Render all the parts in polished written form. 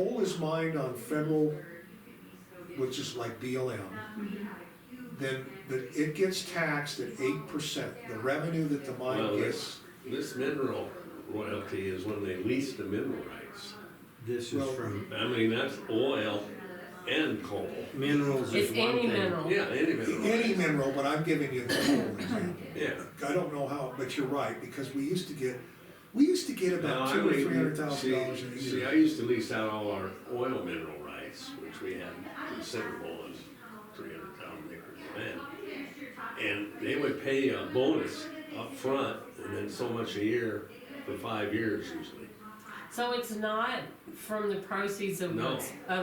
coal is mined on federal, which is like BLM, then it gets taxed at 8%. The revenue that the mine Well, gets. this mineral royalty is when they lease the mineral rights. This is Well, from I mean, that's oil and coal. minerals is It's one any thing. mineral. Yeah, any mineral. Any rights. mineral, but I'm giving you the coal example. Yeah. I don't know how, but you're right, because we used to get Now, about I $200,000 or mean, $300,000 a See, year. I used to lease out all our oil mineral rights, which we had considerable and 300,000 acres of land. And they would pay a bonus up front and then so much a year for 5 years usually. So it's not from the proceeds of No.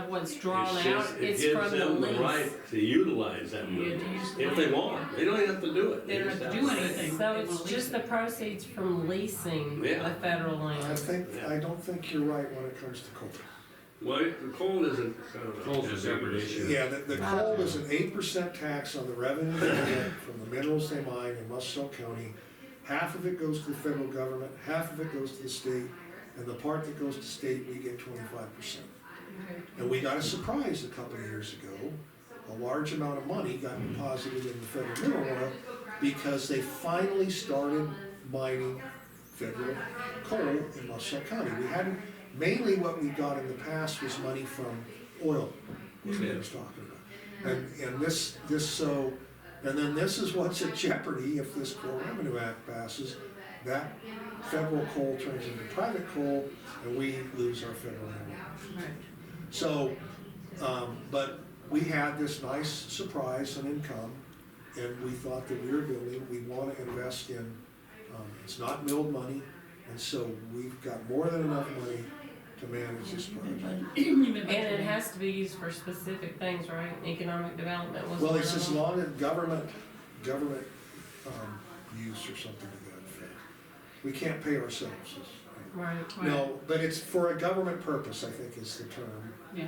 what's drawn It's out, just, it it's gives from the them the lease. right to utilize that Yeah, mineral to use if they want. They don't even have to do it. They don't just have to do anything. So They it's wanna lease just the it. proceeds from leasing Yeah. the federal I land. don't think you're right when it comes to coal. Well, the coal isn't, I don't know. Coal's a separate issue. Yeah, the coal is an 8% tax on the revenue they get from the minerals they mine in Muscle County. Half of it goes to the federal government, half of it goes to the state, and the part that goes to state, we get 25%. Okay. And we got a surprise a couple of years ago. A large amount of money got deposited in the federal mineral oil because they finally started mining federal coal in Muscle County. We hadn't, mainly what we got in the past was money from oil, was what I was talking about. And then this is what's at jeopardy if this Coal Revenue Act passes. That federal coal turns into private coal and we lose our federal mineral. Right. So, but we had this nice surprise and income, and we thought that we were building, we wanna invest in, it's not milled money, and so we've got more than enough money to manage this project. You've been And it has to be used for specific things, right? Economic development was Well, one it's of as them. long as government, use or something to that effect. We can't pay ourselves. Right. No, but it's for a government purpose, I think is the term. Yeah.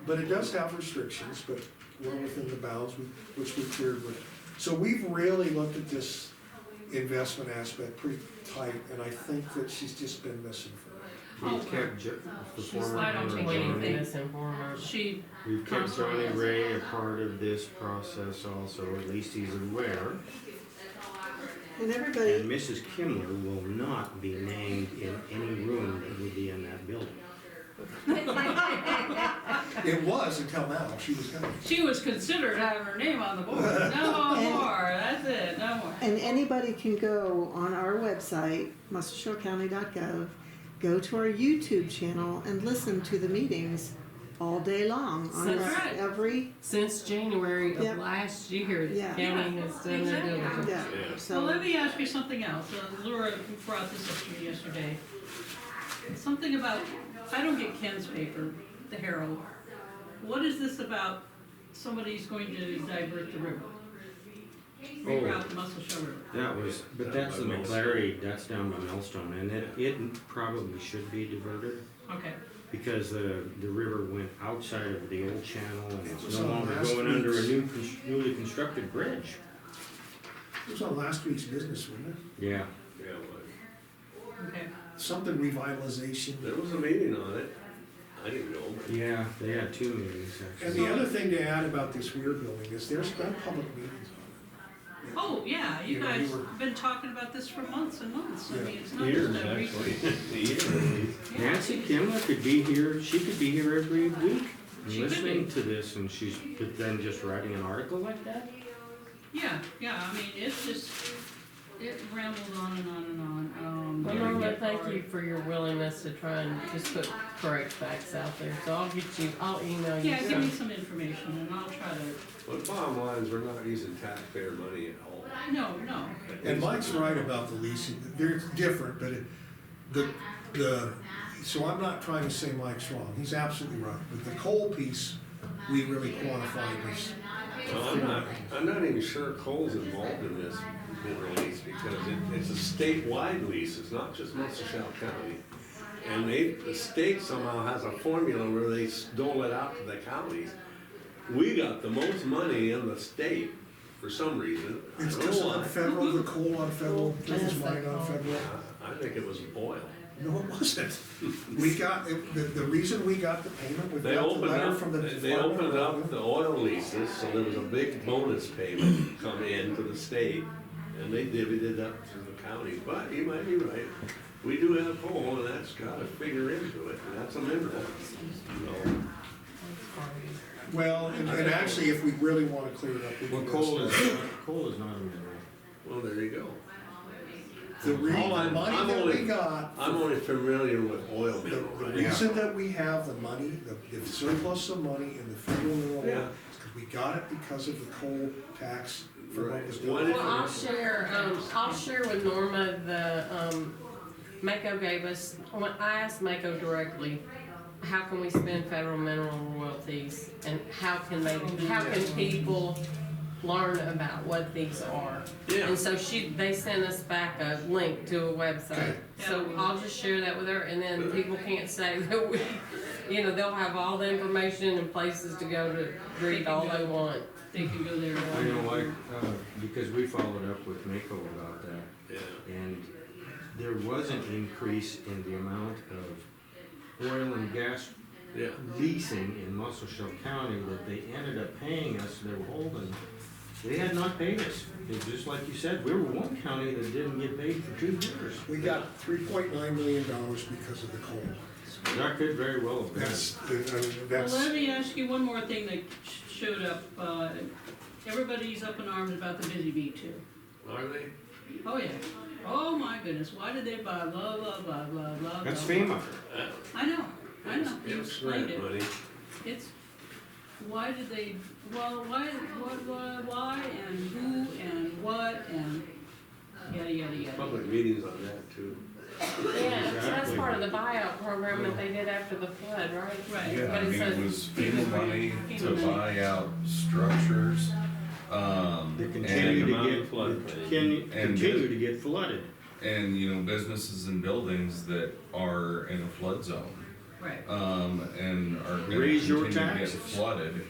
But it does have restrictions, but we're within the bounds, which we cleared with. So we've really looked at this investment aspect pretty tight, and I think that she's just been misinformed. We've kept the She's former not on owner take Waiting for Johnny, anything. this information. She, we've kept Johnny Ray a part of this process also, at least he's aware. And everybody, And Mrs. Kimler will not be named in any room that would be in that building. It was until now, she was gonna. she was considered having her name on the board. No more, that's it, no more. and anybody can go on our website, muscashellcounty.gov, go to our YouTube channel and listen to the meetings all day long on That's our- right. every, Since January Yep. of last year, the Yeah. county has done their Exactly. diligence. yeah, Yeah. so. Well, let me ask you something else. Laura brought this up to me yesterday. Something about, I don't get Ken's paper, the Herald. What is this about somebody's going to divert the river? Reroute the Muscle Shoal River. That was, but that's the McClary, that's down by Millstone, and it probably should be diverted. Okay, Because the river went outside of the old channel and It it's was no on longer last going under a week's- newly constructed bridge. It was on last week's business, wasn't it? Yeah, Yeah, well, okay. Something revitalization. there was a meeting on it. I didn't go, but yeah, they had 2 meetings And actually. the other thing to add about this weir building is there's been public meetings on it. Oh, yeah, you You know, guys you were- been talking about this for months and months. I Yeah. mean, it's not years just a recent. actually. Years. Nancy Kimler could be here, she could be here every week She could listening be. to this, and she's then just writing an article like that? Yeah, I mean, it's just, it rambled on and on and on. Well, Norma, thank you for your willingness to try and just put correct facts out there. So I'll email you Yeah, give me some. some information and I'll try to, But bottom line is, we're not using taxpayer money at all. no. And Mike's right about the leasing, they're different, but so I'm not trying to say Mike's wrong, he's absolutely right. But the coal piece, we really quantified as. Well, I'm not even sure coal's involved in this mineral lease because it's a statewide lease, it's not just Muscle County. And the state somehow has a formula where they dole it out to the counties. We got the most money in the state for some reason. I It's don't know just why. on federal, the coal on federal, this is mine on federal. I think it was oil. No, it wasn't. We got, the reason we got the payment, we They got the opened letter up, from the. they Department opened of up Revenue. the oil leases, so there was a big bonus payment come in to the state, and they divvied it up to the county, but you might be right. We do have coal, and that's gotta figure into it, and that's a mineral. So, Well, and actually, if we really wanna clear it up, we Well, can. coal just- is not a mineral. well, there you go. The All money I'm that only- we got. I'm only familiar with oil The mineral, right? reason that we have the money, the surplus of money in the federal mineral law, Yeah. is because we got it because of the coal tax for what was Right. done. What if- Well, I'll share with Norma Mako gave us, when I asked Mako directly, how can we spend federal mineral royalties? And how can people learn about what these are? Yeah. And so they sent us back a link to a website. So I'll just share that with her, and then people can't say that they'll have all the information and places to go to read all they want. They can go there. I know, because we followed up with Mako about that, Yeah. and there was an increase in the amount of oil and gas Yeah. leasing in Muscle Shoals County that they ended up paying us, they were holding. They had not paid us. It's just like you said, we were one county that didn't get paid for 2 years. We got $3.9 million because of the coal. That could very well have been. Well, let me ask you one more thing that showed up. Everybody's up in arms about the Busy Bee too. Are they? Oh, yeah. Oh, my goodness, why did they buy blah, blah, blah, blah, blah? That's blah. FEMA. I know, you It's explained grant it. money. It's, why did they, well, why, and who, and what, and yada, yada, yada. Public meetings on that too. Yeah, so that's part of the buyout program that they did after the flood, right? Right. Yeah, But I it mean, says- it was FEMA money to FEMA money. buy out structures, They and, continue amount to of flood get, continue to get flooded. businesses and buildings that are in a flood zone, Right. and are gonna Raise your continue to get taxes. flooded.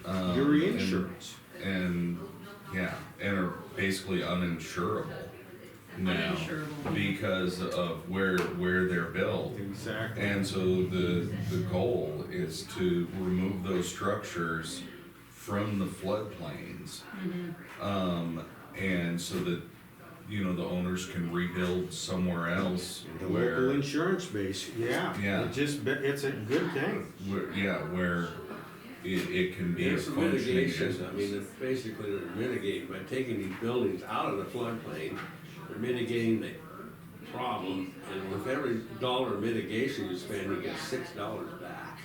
Your and- insurance. And, yeah, and are basically uninsurable now Uninsurable. because of where they're built. Exactly. And so the goal is to remove those structures from the floodplains. And so that, the owners can rebuild somewhere else The local where, insurance base, yeah. Yeah. It's a good thing. where it can be a There's some functioning mitigation, I business. mean, it's basically they're mitigating, by taking these buildings out of the floodplain, they're mitigating the problem, and with every dollar mitigation you spend, you get $6 back.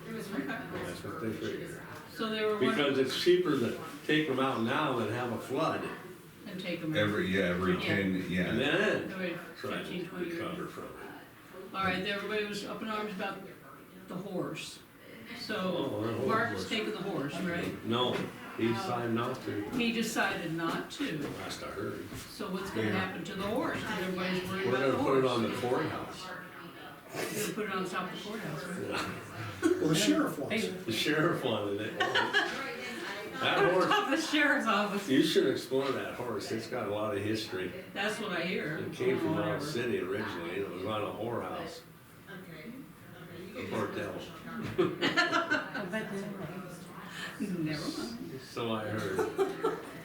That's what they figure. So they were wondering, Because it's cheaper to take them out now than have a flood, and take them. Every 10, and yeah. then Every try to 15, 20 years. recover from it. All right, everybody was up in arms about the horse. Oh, So that Mark's horse. taking the horse, right? No, he decided not to, He decided not to. last I heard. So what's gonna happen to the horse? 'Cause everybody's worried We're about the gonna put it horse. on the courthouse. You're gonna put it on top of the courthouse, right? Well, the sheriff wants Hey, it. The sheriff wanted it. That On horse, top of the sheriff's office. you should explore that horse, it's got a lot of history. That's what I hear. It came from Whatever. Rock City originally, it was on a whorehouse. A bordel, I bet they Never mind. so I heard.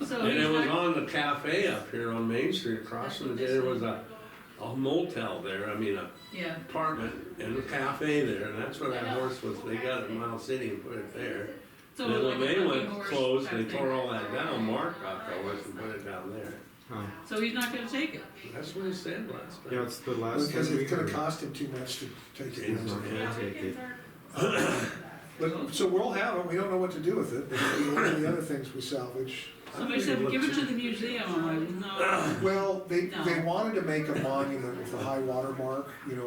So And he's it was not, on the cafe up here on Main Street across from there was a motel there, I mean, a yeah, apartment and a cafe there, and that's where that horse was, they got it in Miles City and put it there. so Then like when a they fucking went horse closed, they cafe. tore all that down, Mark got the horse and put it down there. Huh. So he's not gonna take it. That's what he said last Yeah, time. it's the last Because thing we it's gonna heard. cost him too much to take it. He's not gonna take it. But, so we'll have it, we don't know what to do with it, it'll be one of the other things we salvage. Somebody said, give it to the museum. I'm like, no. Well, they No. wanted to make a monument with a high water mark, kind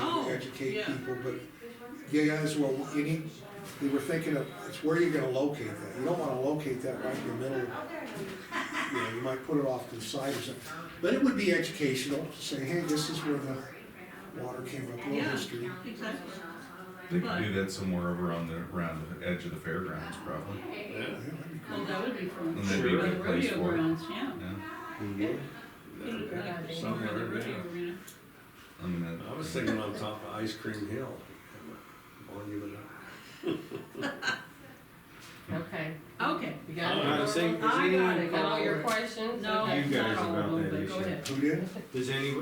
Oh, of educate yeah. people, but yeah, guys, well, we were thinking of, it's where you're gonna locate that, you don't wanna locate that right in the middle. You might put it off to the side or something, but it would be educational, to say, hey, this is where the water came up, a little Yeah, history. exactly. They could do that somewhere over around the edge of the fairgrounds, probably. Yeah. Yeah, that'd be Well, cool. that would be fun. And that'd be a By the good place rodeo for it. grounds, yeah. Yeah. We would. Put it Yeah. like Somewhere, somewhere in the yeah. rodeo arena. I mean, I was thinking on top of Ice Cream Hill, monument. Okay, Okay. you got it? I'm not saying, does I got anyone it. Got all your call, questions? No, Okay. You guys not all about of them, that but go issue. ahead. Who did?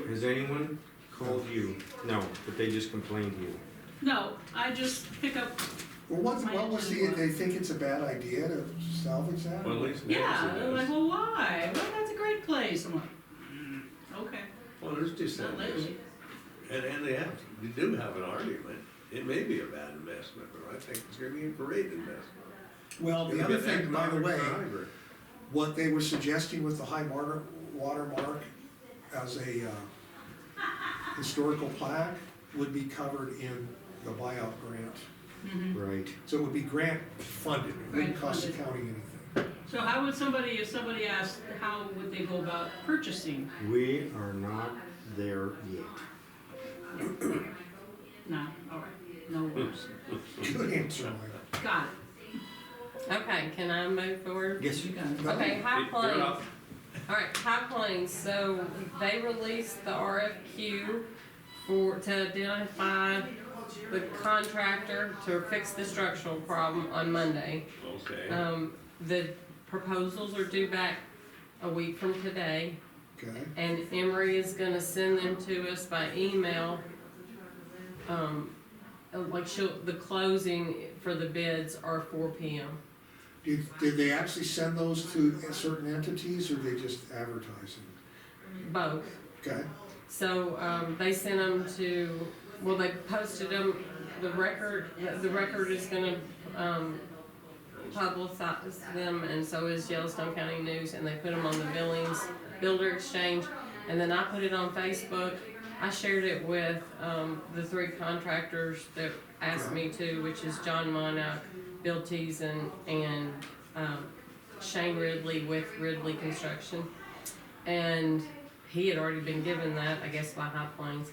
has anyone called you? No, but they just complained to you. No, I just pick up, Well, what was they think it's a bad idea to salvage that? Well, at least Nancy yeah, they're like, does. well, why? Well, that's a great place. I'm like, okay, Well, there's just that, not lately. and they do have an argument. It may be a bad investment, but I think it's gonna be a great investment. Well, the It'll other be an thing, by the economic way, driver. what they were suggesting with the high watermark as a historical plaque would be covered in the buyout grant. Right. So it would be grant funded, it wouldn't cost the Grant county anything. So how would somebody, if somebody asked, how would they go about purchasing? We are not there yet. No, all right, no worries. Good answer, Mike. Got it. Okay, can I move forward? Yes, You got it. Okay, High You're Plains. up. All right, High Plains, so they released the RFQ to identify the contractor to fix the structural problem on Monday. Okay, The proposals are due back a week from today, Okay, and Emery is gonna send them to us by email. The closing for the bids are 4 p.m. did they actually send those to certain entities, or they just advertising? Both. Okay, So, they sent them to, well, they posted them, the record is gonna, publicize them, and so is Yellowstone County News, and they put them on the Builder Exchange, and then I put it on Facebook. I shared it with, the 3 contractors that asked me to, which is John Monarch, Bill Teason, and, Shane Ridley with Ridley Construction. And he had already been given that, I guess, by High Plains.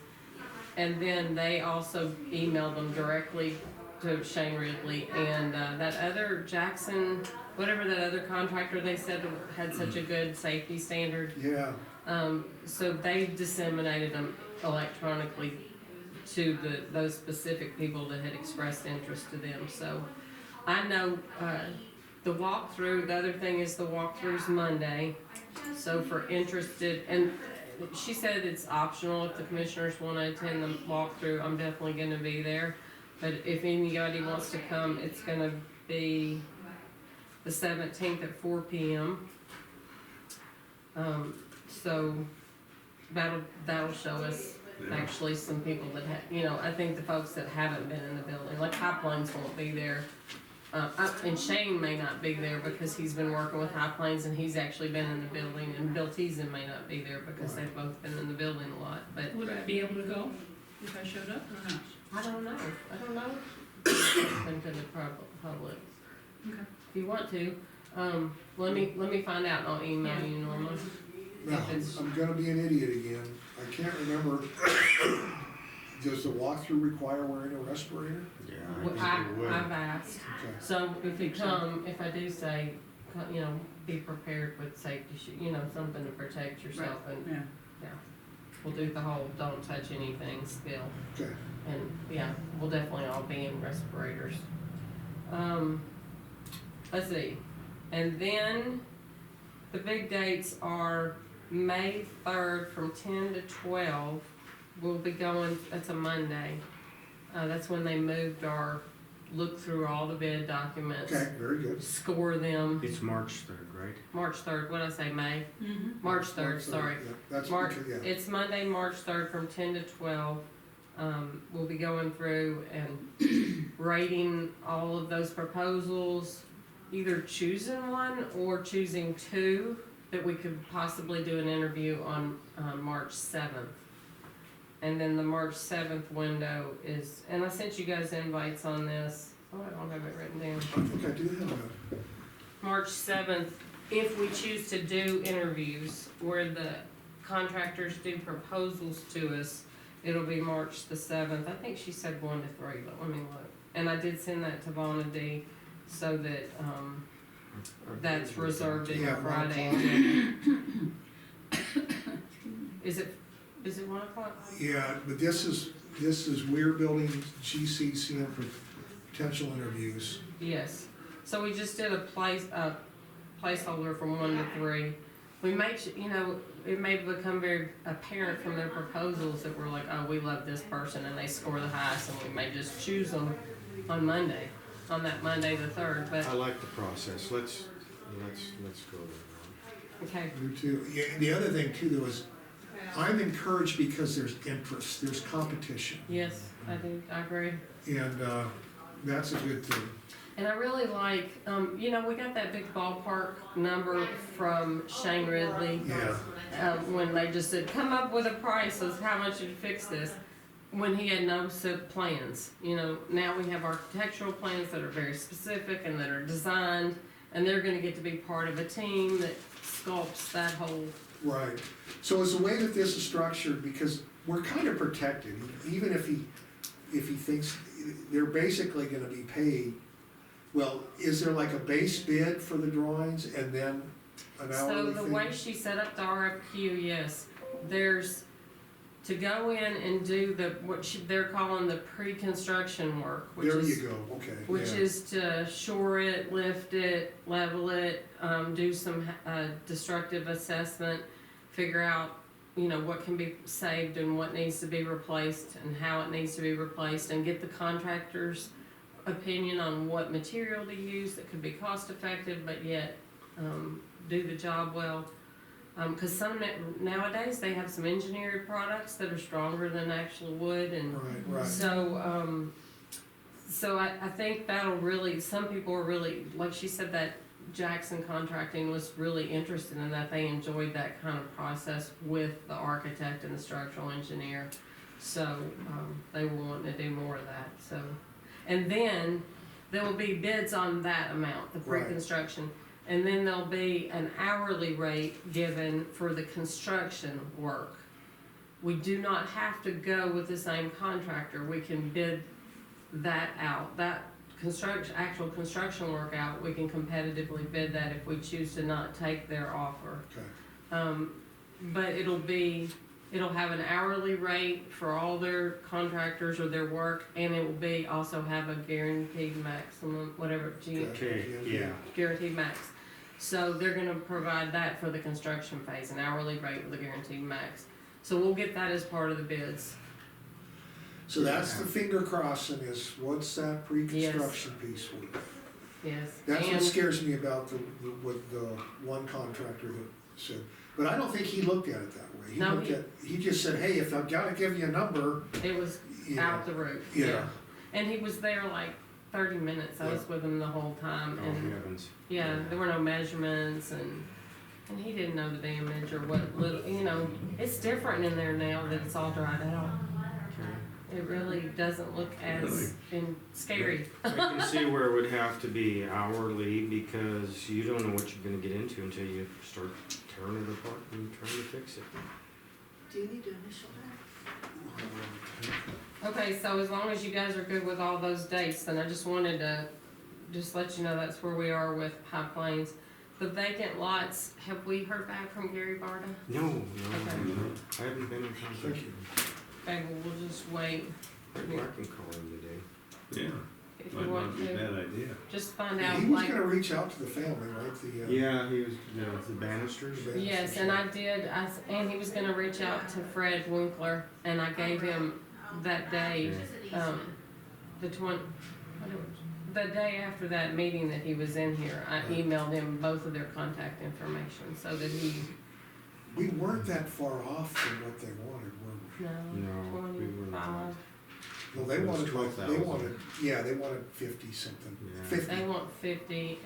And then they also emailed them directly to Shane Ridley, and that other Jackson, whatever that other contractor they said had such a good safety standard, yeah, so they disseminated them electronically to those specific people that had expressed interest to them. So I know the walkthrough, the other thing is the walkthrough's Monday, so for interested, and she said it's optional if the commissioners want to attend the walkthrough. I'm definitely going to be there. But if anybody wants to come, it's going to be the 17th at 4 p.m. So that'll show us actually some people that I think the folks that haven't been in the building, like High Plains won't be there. And Shane may not be there because he's been working with High Plains and he's actually been in the building, and Bill Teason may not be there because they've both been in the building a lot, but Would I be able to go if I showed up or not? I don't know. Open to the public. Okay. If you want to, let me find out and I'll email you, Norma. now, I'm gonna be an idiot again, I can't remember, does the walkthrough require wearing a respirator? Yeah, Well, I've asked. Okay, So if you come, if I do say, be prepared with safety something to protect yourself, and Yeah. we'll do the whole don't touch anything still. okay, And yeah, we'll definitely all be in respirators. Let's see. And then the big dates are May 3rd from 10 to 12. We'll be going, that's a Monday. That's when they moved look through all the bid documents, okay, very good. score them. It's March 3rd, right? March 3rd, what did I say, May? Mm-hmm. March 3rd, sorry. Yeah, that's March, because, yeah, it's Monday, March 3rd from 10 to 12. We'll be going through and rating all of those proposals, either choosing one or choosing 2 that we could possibly do an interview on March 7th. And then the March 7th window is, and I sent you guys invites on this. Oh, I don't have it written down. I think I do have that. March 7th, if we choose to do interviews where the contractors do proposals to us, it'll be March the 7th. I think she said 1 to 3, but let me look. And I did send that to Vonna D so that that's reserved in Yeah, your Friday 1 agenda. Is Is it 1 o'clock? Yeah, but this is we're building GCCM for potential interviews. Yes. So we just did a placeholder from 1 to 3. We make, it may become very apparent from their proposals that we're like, oh, we love this person, and they score the highest, and we may just choose them on Monday, on that Monday the 3rd, but, I like the process, let's go there. okay. Me too. Yeah, and the other thing too, though, is I'm encouraged because there's interest, there's competition, Yes, I do, I agree. and that's a good thing. And I really like, we got that big ballpark number from Shane Ridley. Yeah, When they just said, come up with a price of how much you'd fix this, when he had no set plans. Now we have architectural plans that are very specific and that are designed, and they're gonna get to be part of a team that sculpts that whole, right. So it's the way that this is structured, because we're kind of protected, even if he thinks they're basically gonna be paid. Well, is there like a base bid for the drawings and then an so hourly the fee? way she set up the RFQ, yes, there's, to go in and do they're calling the pre-construction work, which There is. you go, okay. Which yeah. is to shore it, lift it, level it, do some destructive assessment, figure out, what can be saved and what needs to be replaced and how it needs to be replaced, and get the contractor's opinion on what material to use that could be cost effective, but yet do the job well. Because nowadays they have some engineered products that are stronger than actual wood, and Right. so, I think that'll really, some people are really, like she said, that Jackson Contracting was really interested in that. They enjoyed that kind of process with the architect and the structural engineer. So, they were wanting to do more of that, so. And then there will be bids on that amount, the Right. pre-construction. And then there'll be an hourly rate given for the construction work. We do not have to go with the same contractor. We can bid that out. That actual construction work out, we can competitively bid that if we choose to not take their offer. Okay. But it'll have an hourly rate for all their contractors or their work, and it will also have a guaranteed maximum, whatever, Okay, yeah. guaranteed max. So they're gonna provide that for the construction phase, an hourly rate with a guaranteed max. So we'll get that as part of the bids. So that's the finger crossing, is what's that pre-construction piece worth? Yes. That's what And- scares me about with the one contractor that said, but I don't think he looked at it that way. No, He just said, hey, if I've gotta give you a number, It was you out know, the roof. yeah. And he was there like 30 minutes. I was with him the whole time, Oh and heavens. yeah, there were no measurements, and he didn't know the damage or what little, it's different in there now that it's all dried out. Okay. It really doesn't look as scary. I can see where it would have to be hourly, because you don't know what you're gonna get into until you start tearing it apart and trying to fix it. Do you need to initial that? Okay, so as long as you guys are good with all those dates, then I just wanted to just let you know that's where we are with High Plains. The vacant lots, have we heard back from Gary Barta? No, Okay. I haven't been in contact with him. Okay, well, we'll just wait. Maybe I can call him today. Yeah, If you might want not be a to, bad idea. just find out, He was like, gonna reach out to the family, right, Yeah, he was, the Bannisters. the- yes, and I did, and he was gonna reach out to Fred Winkler, and I gave him that day, the day after that meeting that he was in here, I emailed him both of their contact information, so that he, we weren't that far off from what they wanted, were we? No, we were 25. not. No, they It was wanted like, they 12,000. wanted 50 something, Yeah. 50. They want 50,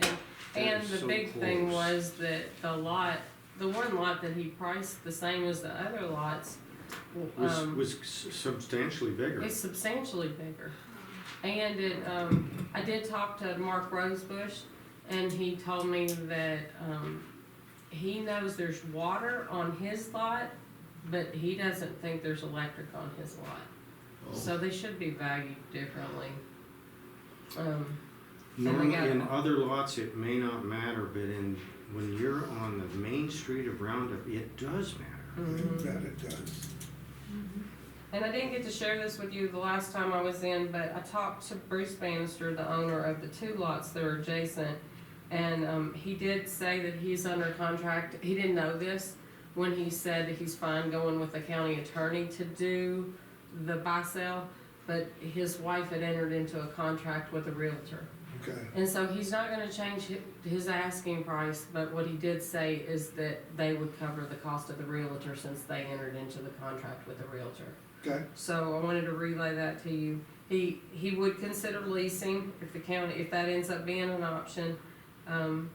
and That's the so big thing close. was that the one lot that he priced the same as the other lots, Was substantially bigger. it's substantially bigger. And I did talk to Mark Rosebush, and he told me that, he knows there's water on his lot, but he doesn't think there's electric on his lot. So they should be valued differently. Normally, got- in other lots, it may not matter, but when you're on the main street of Roundup, it does matter. You bet it does. And I didn't get to share this with you the last time I was in, but I talked to Bruce Bannister, the owner of the 2 lots that are adjacent. And, he did say that he's under contract. He didn't know this when he said that he's fine going with the county attorney to do the buy-sell. But his wife had entered into a contract with a realtor. Okay, And so he's not gonna change his asking price, but what he did say is that they would cover the cost of the realtor since they entered into the contract with the realtor. okay, So I wanted to relay that to you. He would consider leasing if the county, if that ends up being an option. And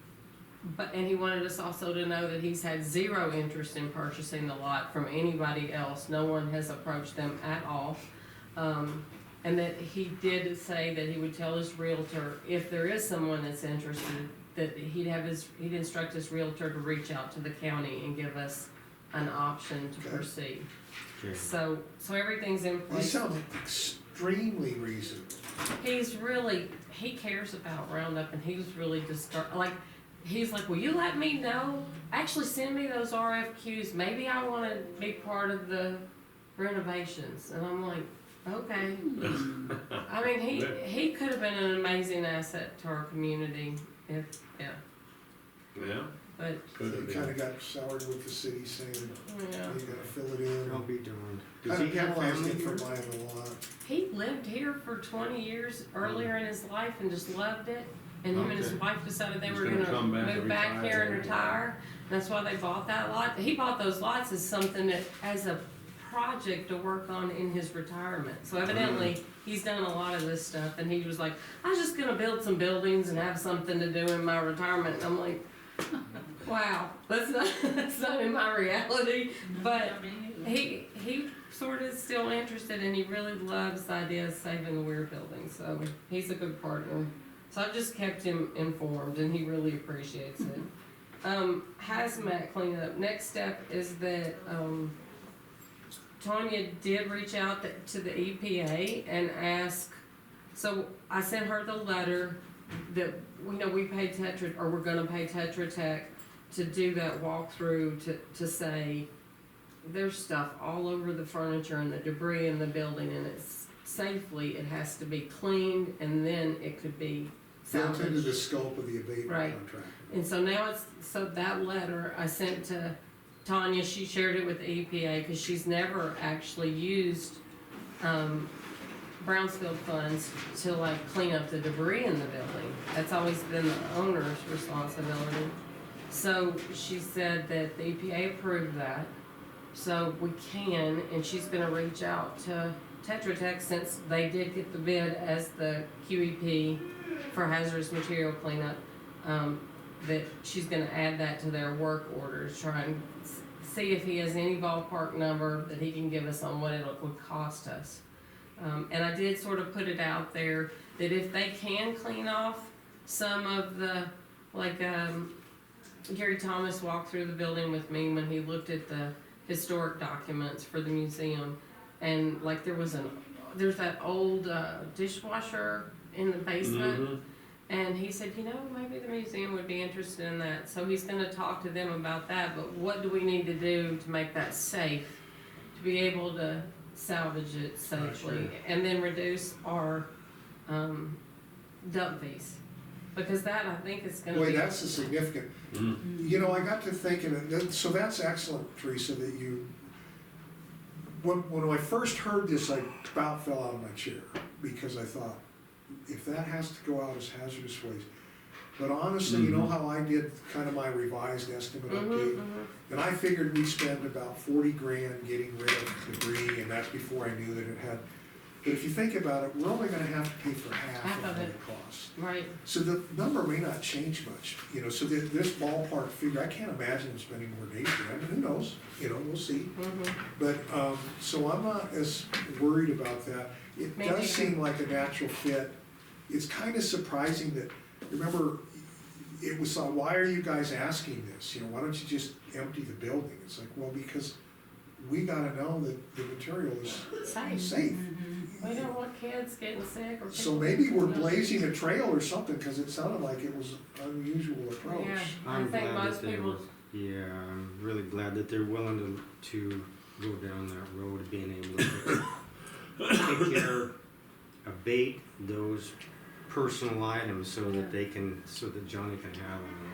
he wanted us also to know that he's had 0 interest in purchasing the lot from anybody else. No one has approached them at all. And that he did say that he would tell his realtor, if there is someone that's interested, that he'd instruct his realtor to reach out to the county and give us an option to Okay. proceed. Okay. So everything's in you place. sound extremely reasonable. He cares about Roundup, and he was really he's like, will you let me know? Actually send me those RFQs, maybe I wanna be part of the renovations. And I'm like, okay. I mean, he could have been an amazing asset to our community if, Yeah, but, could You have kinda been. got soured with the city saying, yeah. you gotta fill it in. I'll be darned. Does Kinda he have penalized family him for here? buying a lot. He lived here for 20 years earlier in his life and just loved it. And him and his Okay. wife decided they He's were gonna gonna come back move and back here and retire. retire. That's why they bought that lot. He bought those lots as something that, as a project to work on in his retirement. So evidently, he's done a lot of this stuff, and he was like, I was just gonna build some buildings and have something to do in my retirement. And I'm like, wow, that's not in my reality. But I mean, he sort of is still interested, and he really loves the idea of saving the Weir building, so he's a good partner. So I've just kept him informed, and he really appreciates it. Hazmat cleanup, next step is that, Tanya did reach out to the EPA and ask, so I sent her the letter that, we paid we're gonna pay Tetra Tech to do that walkthrough to say, there's stuff all over the furniture and the debris in the building, and it's safely, it has to be cleaned, and then it could be Built into the salvaged. scope of the abatement Right. contract. And so now so that letter I sent to Tanya, she shared it with the EPA, cause she's never actually used, Brownsfield funds to like clean up the debris in the building. That's always been the owner's responsibility. So she said that the EPA approved that, so we can, and she's gonna reach out to Tetra Tech since they did get the bid as the QEP for hazardous material cleanup. That she's gonna add that to their work orders, try and see if he has any ballpark number that he can give us on what it would cost us. And I did sort of put it out there that if they can clean off some of the, like, Gary Thomas walked through the building with me when he looked at the historic documents for the museum. And like there's that old dishwasher in the basement. And he said, maybe the museum would be interested in that. So he's gonna talk to them about that, but what do we need to do to make that safe? To be able to salvage it safely, Sure. and then reduce our, dump fees. Because that, I think, is gonna Boy, be. that's a significant, I got to thinking, so that's excellent, Teresa, that when I first heard this, I about fell out of my chair, because I thought, if that has to go out as hazardous waste. But honestly, you know how I did kind of my revised estimate update? And I figured we spend about 40 grand getting rid of debris, and that's before I knew that it had, but if you think about it, we're only gonna have to pay for half of what it costs. Right, So the number may not change much, so this ballpark figure, I can't imagine them spending more days there, I mean, who knows, we'll see. But, so I'm not as worried about that. It Me does neither. seem like a natural fit. It's kind of surprising that, remember, it was, why are you guys asking this? Why don't you just empty the building? It's like, well, because we gotta know that the material is safe. we don't want kids getting sick or. So maybe we're blazing a trail or something, cause it sounded like it was an unusual approach. Yeah, I I'm think glad most that they people, were, yeah, I'm really glad that they're willing to go down that road of being able to take care, abate those personal items so that they can, so that Johnny can have them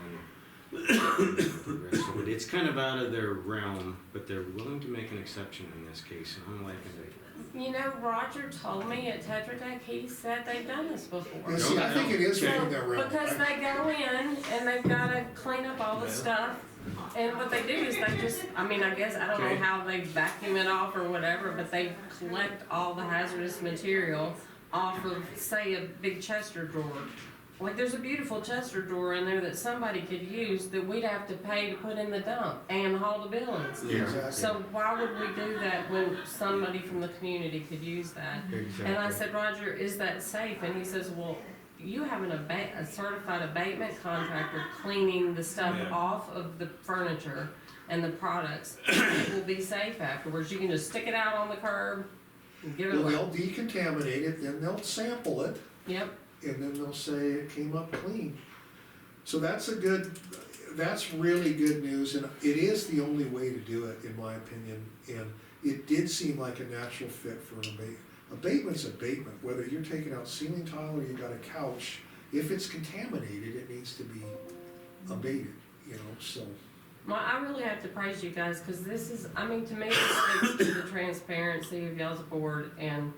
and the rest of it. It's kind of out of their realm, but they're willing to make an exception in this case, and I'm liking it. You know, Roger told me at Tetra Tech, he said they've done this before. Yeah, see, I think it is within their realm. Because they go in and they've gotta clean up all the stuff, and what they do is they just, I mean, I guess, I don't know Okay. how they vacuum it off or whatever, but they collect all the hazardous material off of, say, a big Chester drawer. Like, there's a beautiful Chester drawer in there that somebody could use that we'd have to pay to put in the dump and haul the billings. Yeah. Exactly. So why would we do that when somebody from the community could use that? Exactly. And I said, Roger, is that safe? And he says, well, you have a certified abatement contractor cleaning the stuff Yeah. off of the furniture and the products. It will be safe afterwards. You can just stick it out on the curb and give it Well, away. they'll decontaminate it, then they'll sample it, Yep. and then they'll say it came up clean. So that's that's really good news, and it is the only way to do it, in my opinion. And it did seem like a natural fit for an abatement. Abatement's abatement, whether you're taking out ceiling tile or you got a couch, if it's contaminated, it needs to be abated, you know, so. Well, I really have to praise you guys, cause this is, I mean, to me, this speaks to the transparency of y'all's board, and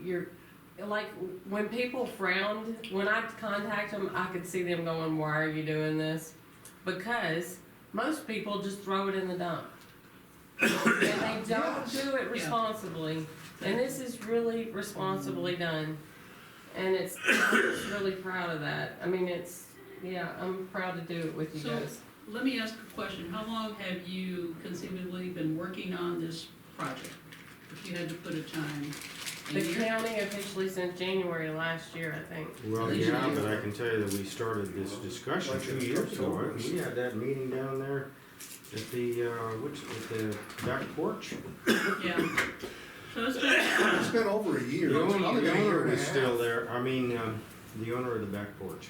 you're, like, when people frowned, when I contact them, I could see them going, why are you doing this? Because most people just throw it in the dump. And they don't do it responsibly, and this is really responsibly done. And it's, I'm just really proud of that. I mean, it's, yeah, I'm proud to do it with you So- guys. Let me ask a question. How long have you conceivably been working on this project? If you had to put a time. A The year? county officially since January last year, I think. Well, They yeah, should- but I can tell you that we started this discussion Like 2 in years ago, October. right? We had that meeting down there at the, at the back porch. Yeah. So it's been, It's been over a year. The It's owner, probably the been a year owner and a was half. still there, I mean, the owner of the back porch.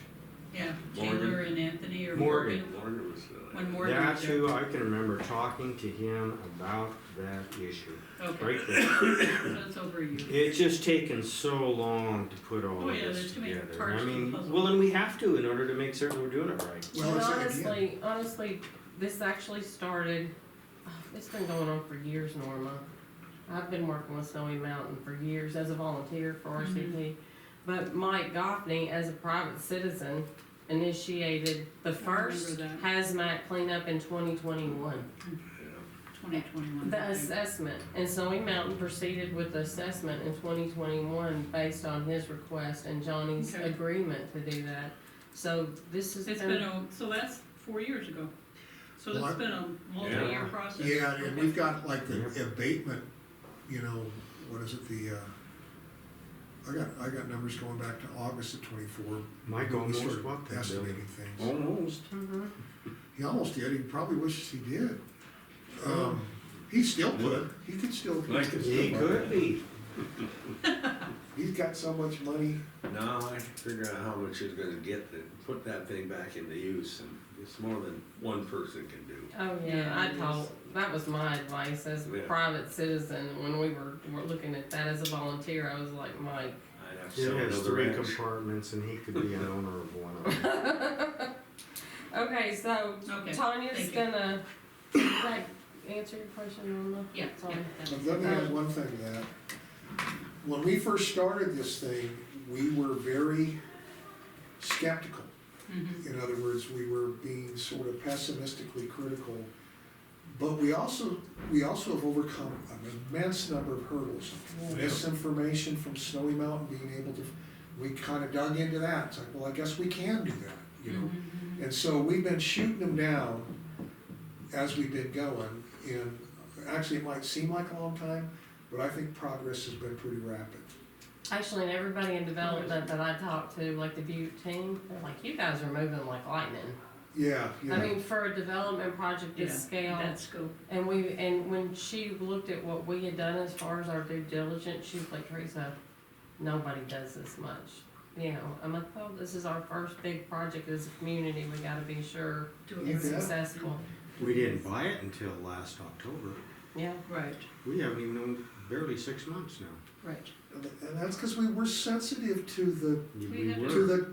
yeah, Morgan. Taylor and Anthony or Morgan. Morgan. Morgan was still When there. Morgan That's was there. who I can remember talking to him about that issue, Okay, right there. so it's over a year. It's just taken so long to put all Oh, of yeah, this there's too many together. parts I to the mean, puzzle. well, and we have to in order to make certain we're doing it right. Well, And it's again, honestly, this actually started, it's been going on for years, Norma. I've been working with Snowy Mountain for years as a volunteer for RCP. But Mike Goffney, as a private citizen, initiated the first remember hazmat cleanup in 2021. 2021. The assessment, and Snowy Mountain proceeded with the assessment in 2021 based on his request and Johnny's Okay. agreement to do that. So this has It's been, so that's 4 years ago. So Well, it's been a multi-year Yeah. process. yeah, and Okay. we've got like the Yep. abatement, you know, what is it, I got numbers going back to August of 24. Mike We almost started bought that building. estimating things. Almost. Mhm. He almost did, he probably wishes he did. He still could, he could still. Like it's He still could be. He's got so much money. No, I figure out how much it's gonna get to put that thing back into use, and it's more than one person can do. Oh, Yeah, yeah, I it told, that was my advice as a Yeah. private citizen, when we were looking at that as a volunteer, I was like, Mike. I'd have to It sell has another 3 ranch. compartments and he could be an owner of one of them. Okay, so Okay, Tanya's thank you. gonna, like, answer your question on the. Yeah, Sorry. yeah. Let me add one thing to that. When we first started this thing, we were very skeptical. Mhm. In other words, we were being sort of pessimistically critical. But we also have overcome an immense number of hurdles. Misinformation from Snowy Mountain, being able to, we kind of dug into that. It's like, well, I guess we can do that, you know? Mhm. And so we've been shooting them down as we've been going. And actually, it might seem like a long time, but I think progress has been pretty rapid. Actually, and everybody in development that I talked to, like the Butte team, they're like, you guys are moving like lightning. Yeah, I yeah. mean, for a development project Yeah, this scale, that scope. and when she looked at what we had done as far as our due diligence, she was like, Teresa, nobody does this much. You know, I'm like, well, this is our first big project as a community, we gotta be sure Do You it's bet. successful. We didn't buy it until last October. Yeah, Right, We haven't even known barely 6 months now. right. And that's because we were sensitive to We We had were. the